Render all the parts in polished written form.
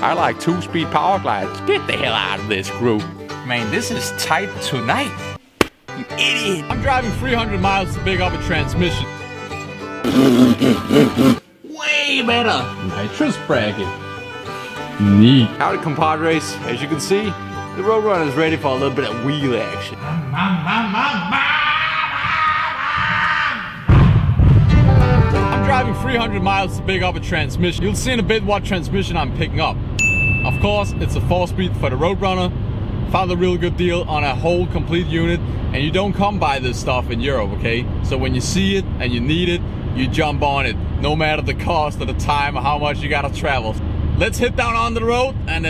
I like 2-speed power glides. Get the hell out of this group. Man, this is tight tonight. You idiot. I'm driving 300 miles to pick up a transmission. Way better. Nitrous bracket. Neat. Howdy, compadres. As you can see, the roadrunner is ready for a little bit of wheel action. I'm driving 300 miles to pick up a transmission. You'll see in a bit what transmission I'm picking up. Of course, it's a 4-speed for the roadrunner. Found a real good deal on a whole complete unit, and you don't come by this stuff in Europe, okay? So when you see it and you need it, you jump on it, no matter the cost or the time or how much you gotta travel. Let's hit down on the road and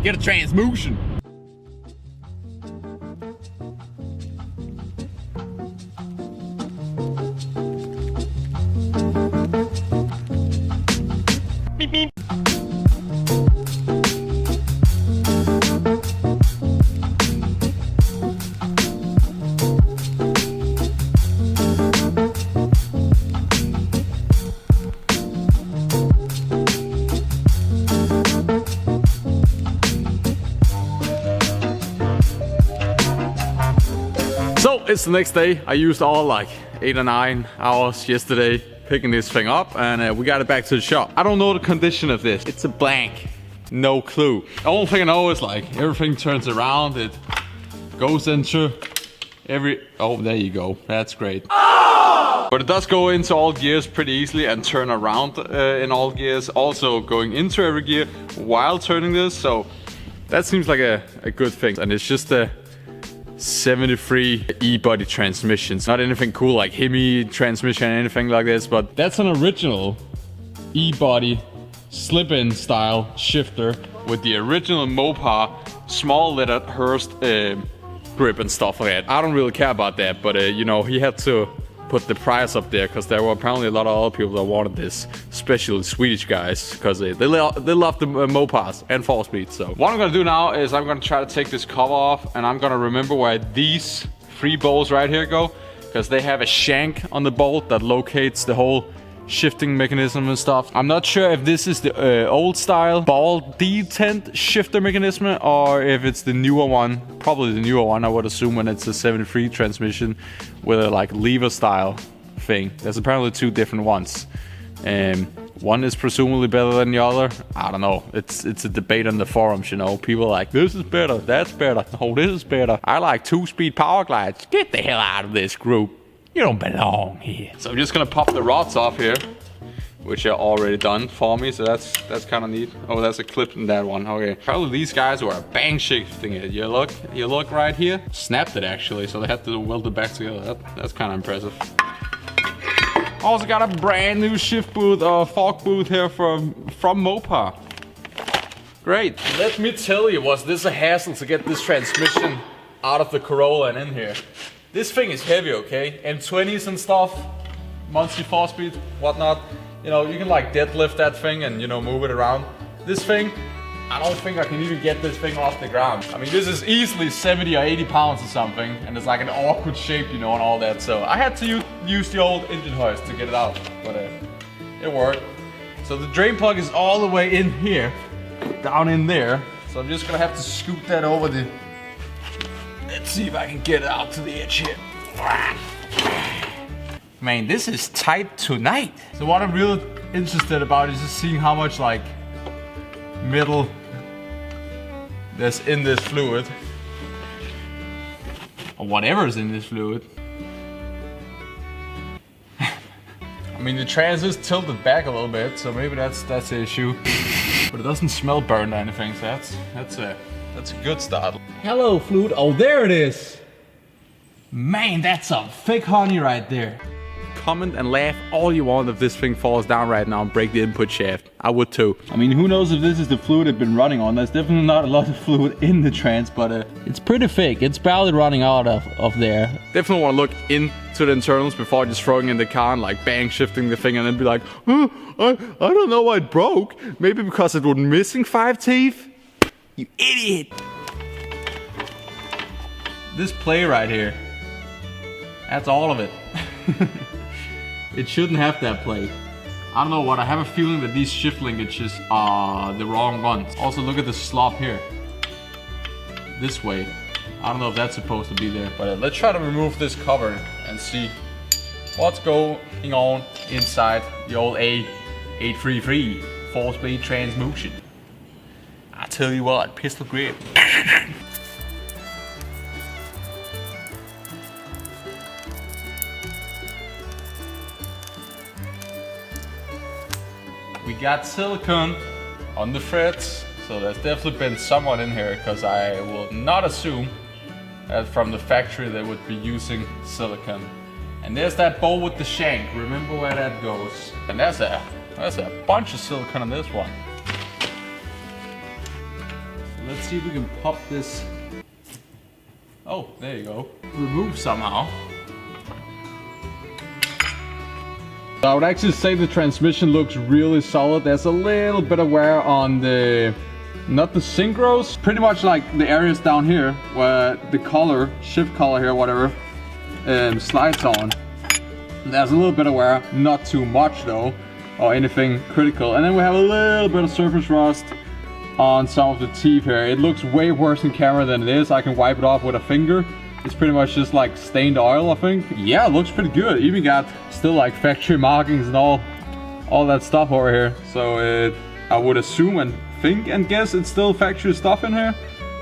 get a transmission. Beep, beep. So it's the next day. I used all like 8 or 9 hours yesterday picking this thing up, and we got it back to the shop. I don't know the condition of this. It's a blank. No clue. The only thing I know is like everything turns around. It goes into every... Oh, there you go. That's great. Oh! But it does go into all gears pretty easily and turn around in all gears. Also going into every gear while turning this. So that seems like a good thing. And it's just a 73 E-body transmissions. Not anything cool like Hemi transmission or anything like this, but that's an original E-body slip-in style shifter with the original Mopar small lettered Hurst grip and stuff like that. I don't really care about that, but you know, he had to put the price up there because there were apparently a lot of other people that wanted this, especially Swedish guys, because they love the Mopars and 4-speed. So what I'm gonna do now is I'm gonna try to take this cover off, and I'm gonna remember where these 3 bolts right here go, because they have a shank on the bolt that locates the whole shifting mechanism and stuff. I'm not sure if this is the old style ball detent shifter mechanism or if it's the newer one. Probably the newer one, I would assume, when it's a 73 transmission with a like lever style thing. There's apparently 2 different ones. One is presumably better than the other. I don't know. It's a debate on the forums, you know. People are like, this is better, that's better. Oh, this is better. I like 2-speed power glides. Get the hell out of this group. You don't belong here. So I'm just gonna pop the rods off here, which are already done for me. So that's kind of neat. Oh, there's a clip in that one. Okay. Probably these guys were bang shifting it. You look right here. Snapped it actually. So they had to weld it back together. That's kind of impressive. Also got a brand new shift booth or fork booth here from Mopar. Great. Let me tell you, was this a hassle to get this transmission out of the Corolla and in here. This thing is heavy, okay? M20s and stuff, Monster 4-speed, whatnot. You know, you can like deadlift that thing and, you know, move it around. This thing, I don't think I can even get this thing off the ground. I mean, this is easily 70 or 80 pounds or something, and it's like an awkward shape, you know, and all that. So I had to use the old engine hoist to get it out, but it worked. So the drain plug is all the way in here, down in there. So I'm just gonna have to scoot that over the... Let's see if I can get it out to the edge here. Man, this is tight tonight. So what I'm really interested about is just seeing how much like metal there's in this fluid. Or whatever is in this fluid. I mean, the trans is tilted back a little bit, so maybe that's the issue. But it doesn't smell burned or anything, so that's a good start. Hello, fluid. Oh, there it is. Man, that's some thick honey right there. Comment and laugh all you want if this thing falls down right now and break the input shaft. I would too. I mean, who knows if this is the fluid it's been running on. There's definitely not a lot of fluid in the trans, but it's pretty thick. It's barely running out of there. Definitely want to look into the internals before just throwing in the car and like bang shifting the thing and then be like, oh, I don't know why it broke. Maybe because it was missing 5 teeth? You idiot! This play right here, that's all of it. It shouldn't have that play. I don't know what, I have a feeling that these shift linkages are the wrong ones. Also, look at the slop here. This way. I don't know if that's supposed to be there, but let's try to remove this cover and see what's going on inside the old A833 4-speed transmission. I tell you what, pistol grip. We got silicone on the frets, so there's definitely been someone in here, because I will not assume that from the factory they would be using silicone. And there's that bowl with the shank. Remember where that goes. And there's a bunch of silicone on this one. So let's see if we can pop this. Oh, there you go. Remove somehow. I would actually say the transmission looks really solid. There's a little bit of wear on the, not the synchros, pretty much like the areas down here where the collar, shift collar here, whatever, slides on. There's a little bit of wear, not too much though, or anything critical. And then we have a little bit of surface rust on some of the teeth here. It looks way worse in camera than it is. I can wipe it off with a finger. It's pretty much just like stained oil, I think. Yeah, it looks pretty good. Even got still like factory markings and all that stuff over here. So I would assume and think and guess it's still factory stuff in here.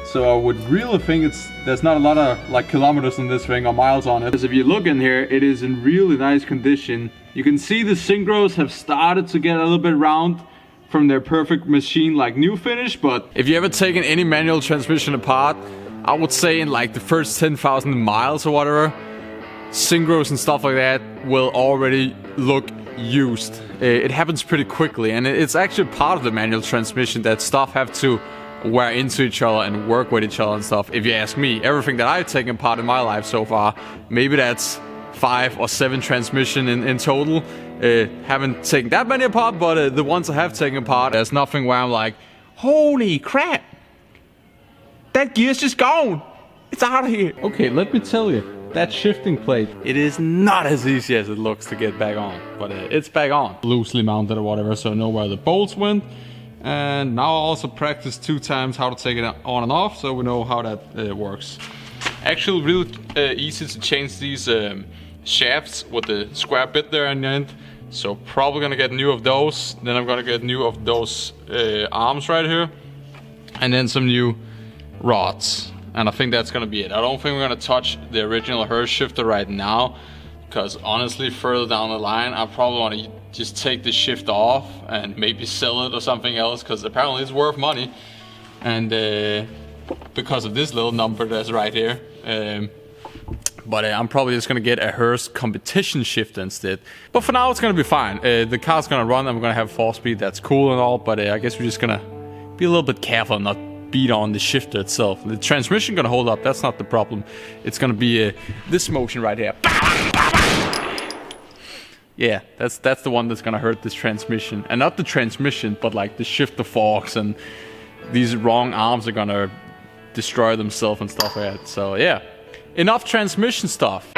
So I would really think there's not a lot of like kilometers in this thing or miles on it. Because if you look in here, it is in really nice condition. You can see the synchros have started to get a little bit round from their perfect machine like new finish. But if you ever taken any manual transmission apart, I would say in like the first 10,000 miles or whatever, synchros and stuff like that will already look used. It happens pretty quickly, and it's actually part of the manual transmission that stuff have to wear into each other and work with each other and stuff. If you ask me, everything that I've taken apart in my life so far, maybe that's 5 or 7 transmission in total. Haven't taken that many apart, but the ones I have taken apart, there's nothing where I'm like, holy crap, that gear's just gone. It's out of here. Okay, let me tell you, that shifting plate, it is not as easy as it looks to get back on, but it's back on. Loosely mounted or whatever, so I know where the bolts went. And now I also practiced 2 times how to take it on and off, so we know how that works. Actually, really easy to change these shafts with the square bit there in the end. So probably gonna get new of those. Then I'm gonna get new of those arms right here, and then some new rods. And I think that's gonna be it. I don't think we're gonna touch the original Hurst shifter right now, because honestly, further down the line, I probably want to just take the shift off and maybe sell it or something else, because apparently it's worth money. And because of this little number that's right here. But I'm probably just gonna get a Hurst competition shifter instead. But for now, it's gonna be fine. The car's gonna run and we're gonna have 4-speed, that's cool and all, but I guess we're just gonna be a little bit careful and not beat on the shifter itself. The transmission gonna hold up, that's not the problem. It's gonna be this motion right here. Yeah, that's the one that's gonna hurt this transmission. And not the transmission, but like the shifter forks, and these wrong arms are gonna destroy themselves and stuff like that. So yeah, enough transmission stuff.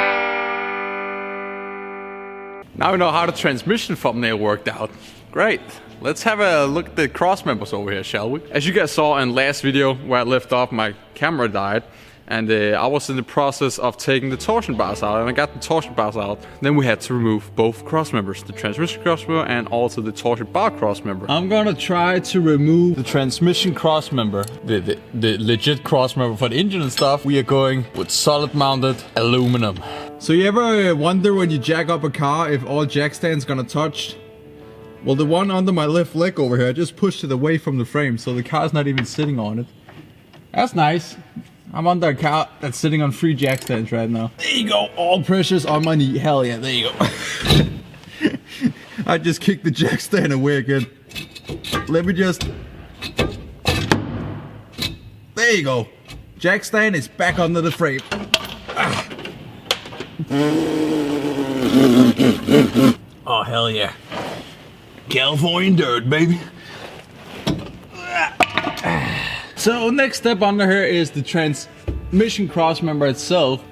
Now we know how the transmission thumbnail worked out. Great. Let's have a look at the cross members over here, shall we? As you guys saw in last video where I left off, my camera died. And I was in the process of taking the torsion bars out, and I got the torsion bars out. Then we had to remove both cross members, the transmission cross member and also the torsion bar cross member. I'm gonna try to remove the transmission cross member, the legit cross member for the engine and stuff. We are going with solid mounted aluminum. So you ever wonder when you jack up a car if all jack stands gonna touch? Well, the one under my left leg over here, I just pushed it away from the frame, so the car's not even sitting on it. That's nice. I'm under a car that's sitting on 3 jack stands right now. There you go, all pressures on my knee. Hell yeah, there you go. I just kicked the jack stand away again. Let me just... There you go. Jack stand is back under the frame. Oh, hell yeah. California dirt, baby. So next step under here is the transmission cross member itself.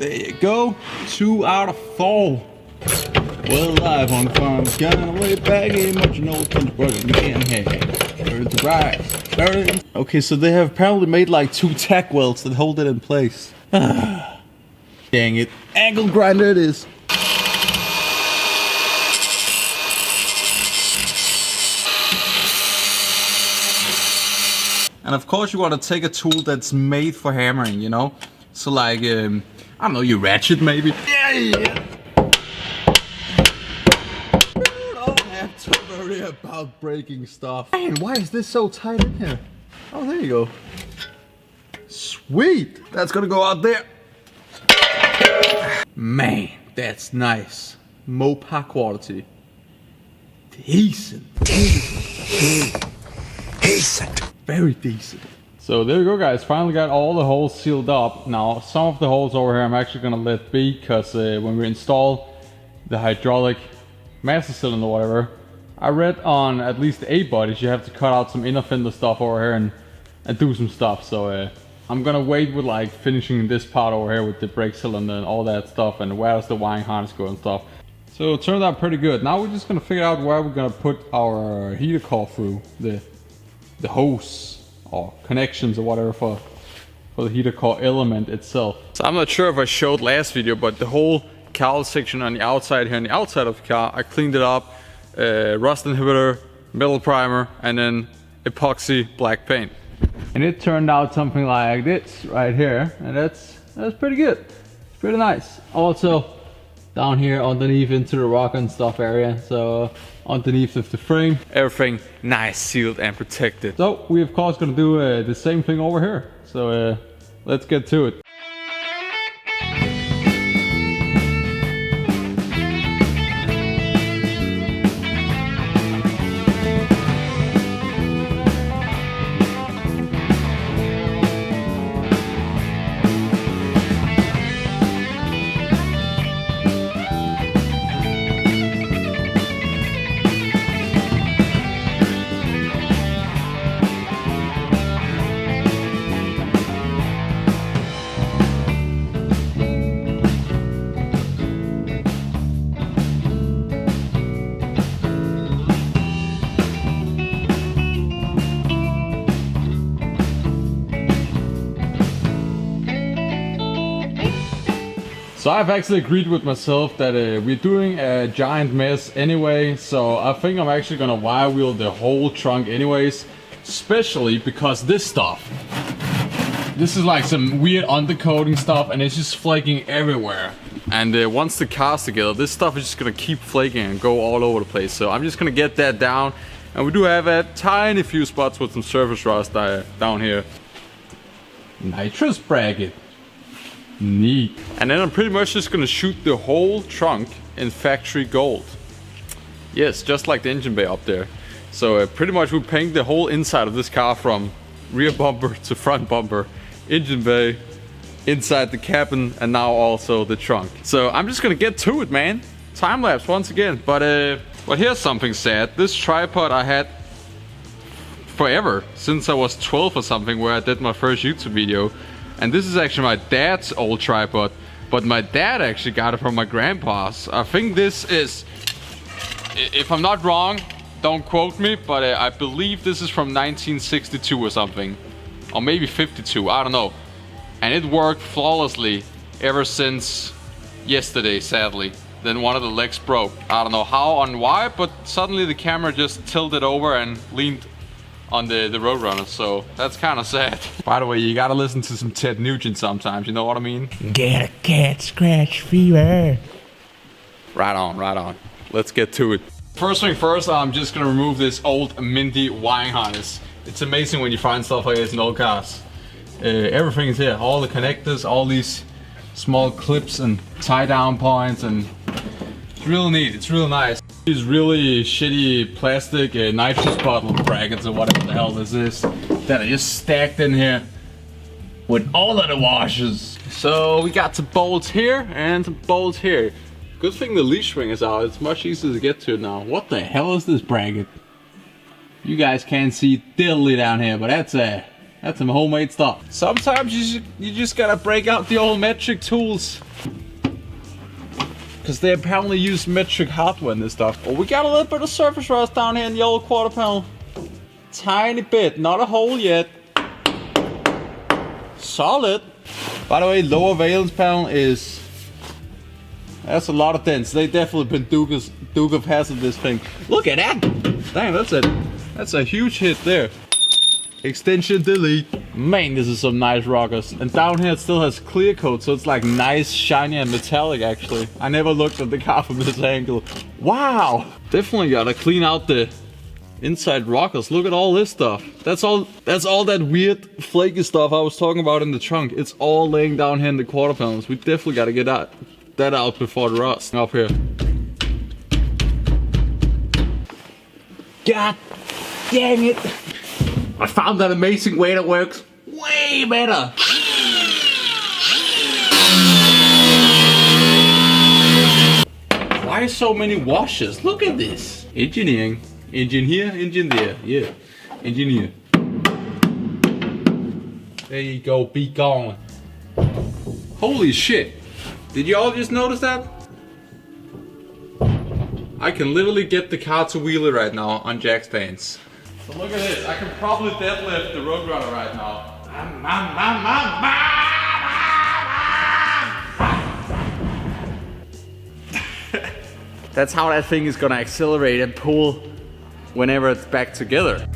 There you go. 2 out of 4. We're live on farm, gun way back in much an old country brother man. Hey, birds of rise. Okay, so they have apparently made like 2 tack welds that hold it in place. Dang it. Angle grinder it is. And of course you want to take a tool that's made for hammering, you know? So like, I don't know, your ratchet maybe? Yeah! You don't have to worry about breaking stuff. Man, why is this so tight in here? Oh, there you go. Sweet! That's gonna go out there. Man, that's nice. Mopar quality. Decent. Decent. Very decent. So there you go, guys. Finally got all the holes sealed up. Now some of the holes over here I'm actually gonna let be, because when we install the hydraulic master cylinder or whatever, I read on at least the 8 bodies you have to cut out some inner fender stuff over here and do some stuff. So I'm gonna wait with like finishing this part over here with the brake cylinder and all that stuff, and where does the wiring harness go and stuff. So it turned out pretty good. Now we're just gonna figure out where we're gonna put our heater core through, the hose or connections or whatever for the heater core element itself. So I'm not sure if I showed last video, but the whole cowl section on the outside here, on the outside of the car, I cleaned it up, rust inhibitor, metal primer, and then epoxy black paint. And it turned out something like this right here, and that's pretty good. It's pretty nice. Also down here underneath into the rock and stuff area, so underneath of the frame, everything nice sealed and protected. So we of course gonna do the same thing over here. So let's get to it. So I've actually agreed with myself that we're doing a giant mess anyway, so I think I'm actually gonna wire wheel the whole trunk anyways, especially because this stuff, this is like some weird undercoating stuff and it's just flaking everywhere. And once the car's together, this stuff is just gonna keep flaking and go all over the place. So I'm just gonna get that down, and we do have a tiny few spots with some surface rust down here. Nitrous bracket. Neat. And then I'm pretty much just gonna shoot the whole trunk in factory gold. Yes, just like the engine bay up there. So pretty much we paint the whole inside of this car from rear bumper to front bumper, engine bay, inside the cabin, and now also the trunk. So I'm just gonna get to it, man. Time lapse once again. But here's something sad. This tripod I had forever, since I was 12 or something, where I did my first YouTube video. And this is actually my dad's old tripod, but my dad actually got it from my grandpa's. I think this is, if I'm not wrong, don't quote me, but I believe this is from 1962 or something. Or maybe 52, I don't know. And it worked flawlessly ever since yesterday, sadly. Then one of the legs broke. I don't know how and why, but suddenly the camera just tilted over and leaned on the roadrunner, so that's kind of sad. By the way, you gotta listen to some Ted Nugent sometimes, you know what I mean? Get a cat scratch fever. Right on, right on. Let's get to it. First thing first, I'm just gonna remove this old Mindy wiring harness. It's amazing when you find stuff like this in old cars. Everything is here, all the connectors, all these small clips and tie down points, and it's real neat, it's real nice. These really shitty plastic nitrous bottle brackets or whatever the hell this is that are just stacked in here with all of the washers. So we got some bolts here and some bolts here. Good thing the leash spring is out, it's much easier to get to now. What the hell is this bracket? You guys can't see diddly down here, but that's That's some homemade stuff. Sometimes you just gotta break out the old metric tools. Because they apparently use metric hardware in this stuff. Oh, we got a little bit of surface rust down here in the old quarter panel. Tiny bit, not a hole yet. Solid. By the way, lower valence panel is... That's a lot of dents. They definitely been Duke of Hazzard this thing. Look at that! Dang, that's a huge hit there. Extension delete. Man, this is some nice rockers. And down here it still has clear coat, so it's like nice, shiny and metallic actually. I never looked at the car from this angle. Wow! Definitely gotta clean out the inside rockers. Look at all this stuff. That's all that weird flaky stuff I was talking about in the trunk. It's all laying down here in the quarter panels. We definitely gotta get that out before the rust. Up here. God dang it! I found that amazing way that works way better. Why so many washes? Look at this. Engineering. Engine here, engine there. Yeah. Engineer. There you go, be gone. Holy shit. Did you all just notice that? I can literally get the car to wheelie right now on jack stands. So look at this, I can probably deadlift the roadrunner right now. That's how that thing is gonna accelerate and pull whenever it's back together.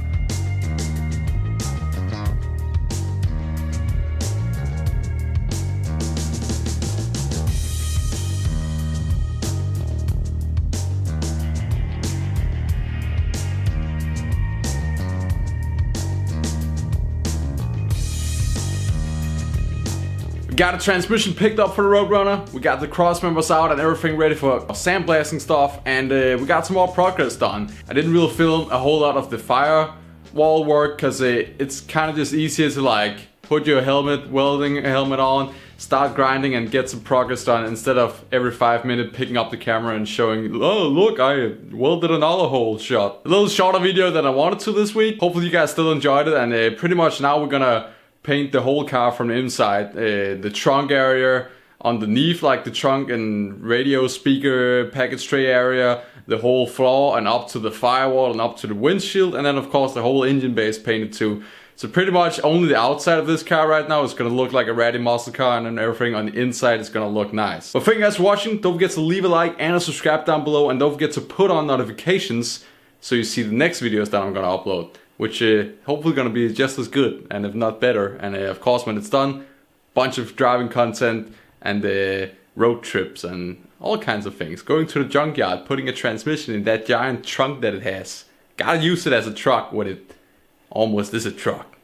Got a transmission picked up for the Roadrunner, we got the cross members out and everything ready for sandblasting stuff, and we got some more progress done. I didn't really film a whole lot of the firewall work because it's kind of just easier to like put your helmet, welding a helmet on, start grinding and get some progress done instead of every 5 minutes picking up the camera and showing, oh look, I welded another hole shot. A little shorter video than I wanted to this week. Hopefully you guys still enjoyed it, and pretty much now we're gonna paint the whole car from the inside. The trunk area, underneath like the trunk and radio speaker package tray area, the whole floor and up to the firewall and up to the windshield, and then of course the whole engine base painted too. So pretty much only the outside of this car right now is gonna look like a ratty muscle car, and then everything on the inside is gonna look nice. But thank you guys for watching. Don't forget to leave a like and a subscribe down below, and don't forget to put on notifications so you see the next videos that I'm gonna upload, which hopefully gonna be just as good, and if not better. And of course when it's done, bunch of driving content and road trips and all kinds of things. Going to the junkyard, putting a transmission in that giant trunk that it has. Gotta use it as a truck when it almost is a truck.